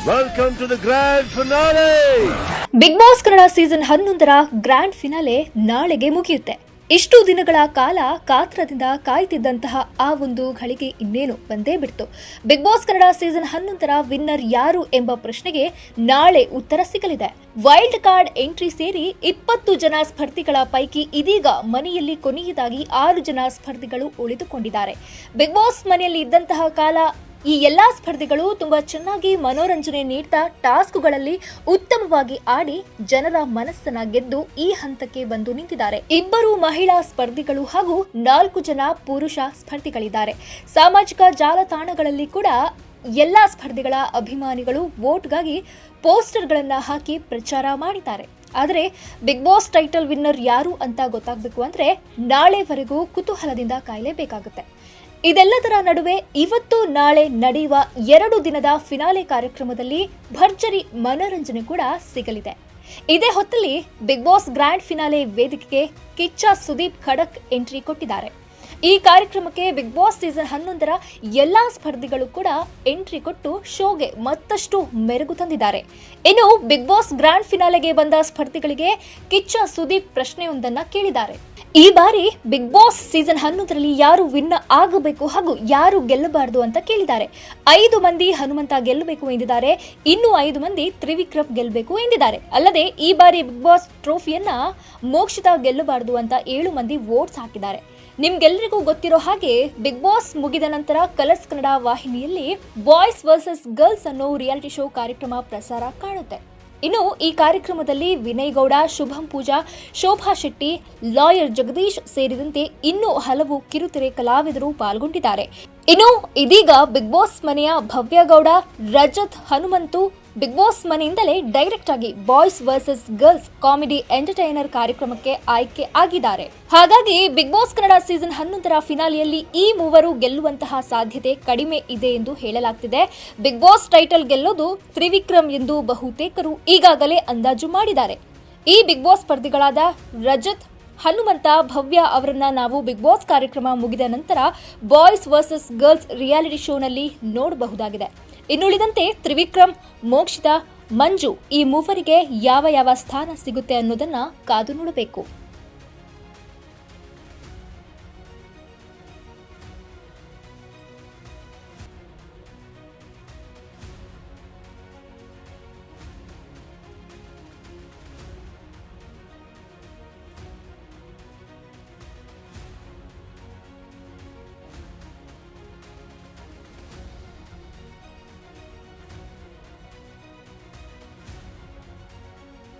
Welcome to the grand finale. Bigg Boss Kannada season 11ರ grand finale ನಾಳೆಗೆ ಮುಗಿಯುತ್ತೆ. ಇಷ್ಟು ದಿನಗಳ ಕಾಲ ಕಾತ್ರದಿಂದ ಕಾಯ್ತಿದ್ದಂತಹ ಆ ಒಂದು ಘಳಿಗೆ ಇನ್ನೇನು ಬಂದೇ ಬಿಡ್ತು. ಬಿಗ್ ಬಾಸ್ ಕನ್ನಡ ಸೀಸನ್ 11ರ ವಿನ್ನರ್ ಯಾರು ಎಂಬ ಪ್ರಶ್ನೆಗೆ ನಾಳೆ ಉತ್ತರ ಸಿಗಲಿದೆ. ವೈಲ್ಡ್ ಕಾರ್ಡ್ ಎಂಟ್ರಿ ಸೇರಿ 20 ಜನ ಸ್ಪರ್ಧಿಗಳ ಪೈಕಿ ಇದೀಗ ಮನೆಯಲ್ಲಿ ಕೊನೆಯದಾಗಿ 6 ಜನ ಸ್ಪರ್ಧಿಗಳು ಉಳಿದುಕೊಂಡಿದ್ದಾರೆ. ಬಿಗ್ ಬಾಸ್ ಮನೆಯಲ್ಲಿ ಇದ್ದಂತಹ ಕಾಲ ಈ ಎಲ್ಲಾ ಸ್ಪರ್ಧಿಗಳು ತುಂಬಾ ಚೆನ್ನಾಗಿ ಮನೋರಂಜನೆ ನೀಡ್ತಾ ಟಾಸ್ಕ್ಗಳಲ್ಲಿ ಉತ್ತಮವಾಗಿ ಆಡಿ ಜನರ ಮನಸ್ಸನ್ನ ಗೆದ್ದು ಈ ಹಂತಕ್ಕೆ ಬಂದು ನಿಂತಿದ್ದಾರೆ. 2 ಮಹಿಳಾ ಸ್ಪರ್ಧಿಗಳು ಹಾಗೂ 4 ಜನ ಪುರುಷ ಸ್ಪರ್ಧಿಗಳಿದ್ದಾರೆ. ಸಾಮಾಜಿಕ ಜಾಲತಾಣಗಳಲ್ಲಿ ಕೂಡ ಎಲ್ಲಾ ಸ್ಪರ್ಧಿಗಳ ಅಭಿಮಾನಿಗಳು ವೋಟ್ಗಾಗಿ ಪೋಸ್ಟರ್ಗಳನ್ನ ಹಾಕಿ ಪ್ರಚಾರ ಮಾಡಿದ್ದಾರೆ. ಆದರೆ ಬಿಗ್ ಬಾಸ್ ಟೈಟಲ್ ವಿನ್ನರ್ ಯಾರು ಅಂತ ಗೊತ್ತಾಗಬೇಕು ಅಂದ್ರೆ ನಾಳೆವರೆಗೂ ಕುತೂಹಲದಿಂದ ಕಾಯಲೇಬೇಕಾಗುತ್ತೆ. ಇದೆಲ್ಲದರ ನಡುವೆ ಇವತ್ತು ನಾಳೆ ನಡೆಯುವ 2 ದಿನದ ಫಿನಾಲೆ ಕಾರ್ಯಕ್ರಮದಲ್ಲಿ ಭರ್ಜರಿ ಮನೋರಂಜನೆ ಕೂಡ ಸಿಗಲಿದೆ. ಇದೇ ಹೊತ್ತಲ್ಲಿ ಬಿಗ್ ಬಾಸ್ ಗ್ರ್ಯಾಂಡ್ ಫಿನಾಲೆ ವೇದಿಕೆಗೆ ಕಿಚ್ಚ ಸುದೀಪ್ ಖಡಕ್ ಎಂಟ್ರಿ ಕೊಟ್ಟಿದ್ದಾರೆ. ಈ ಕಾರ್ಯಕ್ರಮಕ್ಕೆ ಬಿಗ್ ಬಾಸ್ ಸೀಸನ್ 11ರ ಎಲ್ಲಾ ಸ್ಪರ್ಧಿಗಳು ಕೂಡ ಎಂಟ್ರಿ ಕೊಟ್ಟು ಶೋಗೆ ಮತ್ತಷ್ಟು ಮೆರುಗು ತಂದಿದ್ದಾರೆ. ಇನ್ನು ಬಿಗ್ ಬಾಸ್ ಗ್ರ್ಯಾಂಡ್ ಫಿನಾಲೆಗೆ ಬಂದ ಸ್ಪರ್ಧಿಗಳಿಗೆ ಕಿಚ್ಚ ಸುದೀಪ್ ಪ್ರಶ್ನೆಯೊಂದನ್ನ ಕೇಳಿದ್ದಾರೆ. ಈ ಬಾರಿ ಬಿಗ್ ಬಾಸ್ ಸೀಸನ್ 11ರಲ್ಲಿ ಯಾರು ವಿನ್ ಆಗಬೇಕು ಹಾಗೂ ಯಾರು ಗೆಲ್ಲಬಾರದು ಅಂತ ಕೇಳಿದ್ದಾರೆ. 5 ಮಂದಿ ಹನುಮಂತ ಗೆಲ್ಲಬೇಕು ಎಂದಿದ್ದಾರೆ. ಇನ್ನು 5 ಮಂದಿ ತ್ರಿವಿಕ್ರಮ್ ಗೆಲ್ಲಬೇಕು ಎಂದಿದ್ದಾರೆ. ಅಲ್ಲದೆ ಈ ಬಾರಿ ಬಿಗ್ ಬಾಸ್ ಟ್ರೋಫಿಯನ್ನ ಮೋಕ್ಷಿತಾ ಗೆಲ್ಲಬಾರದು ಅಂತ 7 ಮಂದಿ ವೋಟ್ಸ್ ಹಾಕಿದ್ದಾರೆ. ನಿಮ್ಗೆಲ್ಲರಿಗೂ ಗೊತ್ತಿರೋ ಹಾಗೆ ಬಿಗ್ ಬಾಸ್ ಮುಗಿದ ನಂತರ ಕಲರ್ಸ್ ಕನ್ನಡ ವಾಹಿನಿಯಲ್ಲಿ ಬಾಯ್ಸ್ ವರ್ಸಸ್ ಗರ್ಲ್ಸ್ ಅನ್ನೋ ರಿಯಾಲಿಟಿ ಶೋ ಕಾರ್ಯಕ್ರಮ ಪ್ರಸಾರ ಕಾಣುತ್ತೆ. ಇನ್ನು ಈ ಕಾರ್ಯಕ್ರಮದಲ್ಲಿ ವಿನಯ್ ಗೌಡ, ಶುಭಂ ಪೂಜಾ, ಶೋಭಾ ಶೆಟ್ಟಿ, ಲಾಯರ್ ಜಗದೀಶ್ ಸೇರಿದಂತೆ ಇನ್ನೂ ಹಲವು ಕಿರುತೆರೆ ಕಲಾವಿದರು ಪಾಲ್ಗೊಂಡಿದ್ದಾರೆ. ಇನ್ನು ಇದೀಗ ಬಿಗ್ ಬಾಸ್ ಮನೆಯ ಭವ್ಯ ಗೌಡ, ರಜತ್, ಹನುಮಂತು ಬಿಗ್ ಬಾಸ್ ಮನೆಯಿಂದಲೇ ಡೈರೆಕ್ಟ್ ಆಗಿ boys versus girls comedy entertainer ಕಾರ್ಯಕ್ರಮಕ್ಕೆ ಆಯ್ಕೆ ಆಗಿದ್ದಾರೆ. ಹಾಗಾಗಿ ಬಿಗ್ ಬಾಸ್ ಕನ್ನಡ ಸೀಸನ್ 11ರ ಫಿನಾಲಿಯಲ್ಲಿ ಈ ಮೂವರು ಗೆಲ್ಲುವಂತಹ ಸಾಧ್ಯತೆ ಕಡಿಮೆ ಇದೆ ಎಂದು ಹೇಳಲಾಗ್ತಿದೆ. ಬಿಗ್ ಬಾಸ್ ಟೈಟಲ್ ಗೆಲ್ಲೋದು ತ್ರಿವಿಕ್ರಮ್ ಎಂದು ಬಹುತೇಕರು ಈಗಾಗಲೇ ಅಂದಾಜು ಮಾಡಿದ್ದಾರೆ. ಈ ಬಿಗ್ ಬಾಸ್ ಸ್ಪರ್ಧಿಗಳಾದ ರಜತ್, ಹನುಮಂತ, ಭವ್ಯ ಅವರನ್ನ ನಾವು ಬಿಗ್ ಬಾಸ್ ಕಾರ್ಯಕ್ರಮ ಮುಗಿದ ನಂತರ ಬಾಯ್ಸ್ ವರ್ಸಸ್ ಗರ್ಲ್ಸ್ ರಿಯಾಲಿಟಿ ಶೋನಲ್ಲಿ ನೋಡಬಹುದಾಗಿದೆ. ಇನ್ನುಳಿದಂತೆ ತ್ರಿವಿಕ್ರಮ್, ಮೋಕ್ಷಿತಾ, ಮಂಜು ಈ ಮೂವರಿಗೆ ಯಾವ ಸ್ಥಾನ ಸಿಗುತ್ತೆ ಅನ್ನೋದನ್ನ ಕಾದು ನೋಡಬೇಕು.